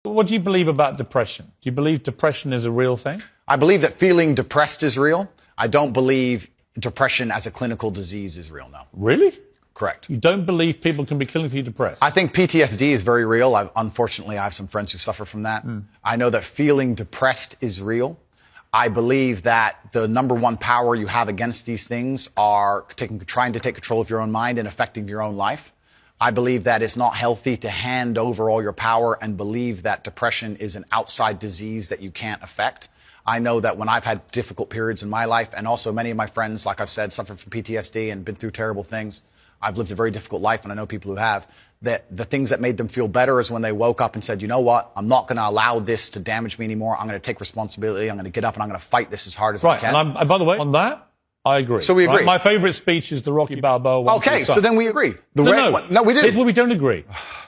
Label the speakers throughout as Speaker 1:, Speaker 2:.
Speaker 1: What do you believe about depression? Do you believe depression is a real thing?
Speaker 2: I believe that feeling depressed is real. I don't believe depression as a clinical disease is real, no.
Speaker 1: Really?
Speaker 2: Correct.
Speaker 1: You don't believe people can be clinically depressed?
Speaker 2: I think PTSD is very real. Unfortunately, I have some friends who suffer from that. I know that feeling depressed is real. I believe that the number one power you have against these things are trying to take control of your own mind and affecting your own life. I believe that it's not healthy to hand over all your power and believe that depression is an outside disease that you can't affect. I know that when I've had difficult periods in my life, and also many of my friends, like I've said, suffer from PTSD and been through terrible things. I've lived a very difficult life, and I know people who have, that the things that made them feel better is when they woke up and said, you know what, I'm not going to allow this to damage me anymore. I'm going to take responsibility. I'm going to get up and I'm going to fight this as hard as I can.
Speaker 1: Right, and by the way, on that, I agree.
Speaker 2: So we agree.
Speaker 1: Right? My favourite speech is the Rocky Balboa one.
Speaker 2: Okay, so then we agree.
Speaker 1: No,
Speaker 2: we didn't.
Speaker 1: Here's where we don't agree.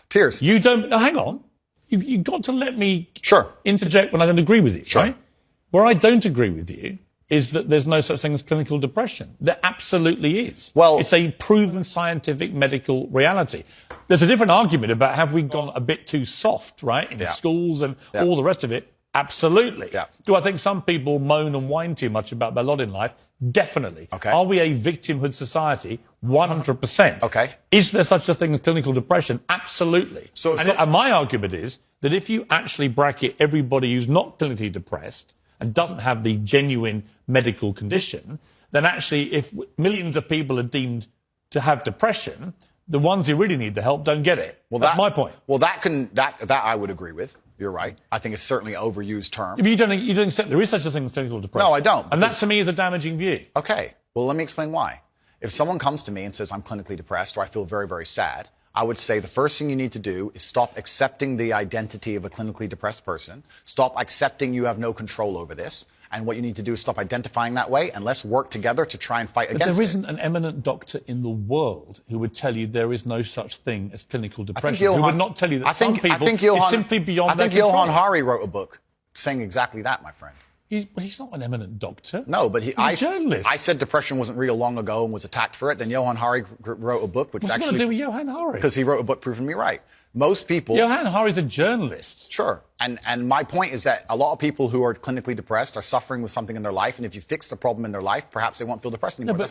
Speaker 2: Piers.
Speaker 1: You don't... No, hang on. You got to let me
Speaker 2: Sure.
Speaker 1: interject when I don't agree with you,
Speaker 2: Sure.
Speaker 1: right? Where I don't agree with you is that there's no such thing as clinical depression. There absolutely is.
Speaker 2: Well,
Speaker 1: it's a proven scientific medical reality. There's a different argument about have we gone a bit too soft, right, in schools and all the rest of it. Absolutely.
Speaker 2: Yeah.
Speaker 1: Do I think some people moan and whine too much about their lot in life? Definitely.
Speaker 2: Okay.
Speaker 1: Are we a victimhood society? 100%.
Speaker 2: Okay.
Speaker 1: Is there such a thing as clinical depression? Absolutely. And my argument is that if you actually bracket everybody who's not clinically depressed and doesn't have the genuine medical condition, then actually if millions of people are deemed to have depression, the ones who really need the help don't get it. Well, that's my point.
Speaker 2: Well, that I would agree with. You're right. I think it's certainly an overused term.
Speaker 1: But you don't accept there is such a thing as clinical depression?
Speaker 2: No, I don't.
Speaker 1: And that, to me, is a damaging view.
Speaker 2: Okay. Well, let me explain why. If someone comes to me and says, I'm clinically depressed or I feel very, very sad, I would say the first thing you need to do is stop accepting the identity of a clinically depressed person. Stop accepting you have no control over this. And what you need to do is stop identifying that way, and let's work together to try and fight against it.
Speaker 1: But there isn't an eminent doctor in the world who would tell you there is no such thing as clinical depression. Who would not tell you that some people is simply beyond their control.
Speaker 2: Johann Hari wrote a book saying exactly that, my friend.
Speaker 1: He's not an eminent doctor.
Speaker 2: No, but he's
Speaker 1: a journalist.
Speaker 2: I said depression wasn't real long ago and was attacked for it. Then Johann Hari wrote a book which
Speaker 1: What's it got to do with Johann Hari?
Speaker 2: Because he wrote a book proving me right. Most people...
Speaker 1: Johann Hari's a journalist.
Speaker 2: Sure. And my point is that a lot of people who are clinically depressed are suffering with something in their life, and if you fix the problem in their life, perhaps they won't feel depressed anymore.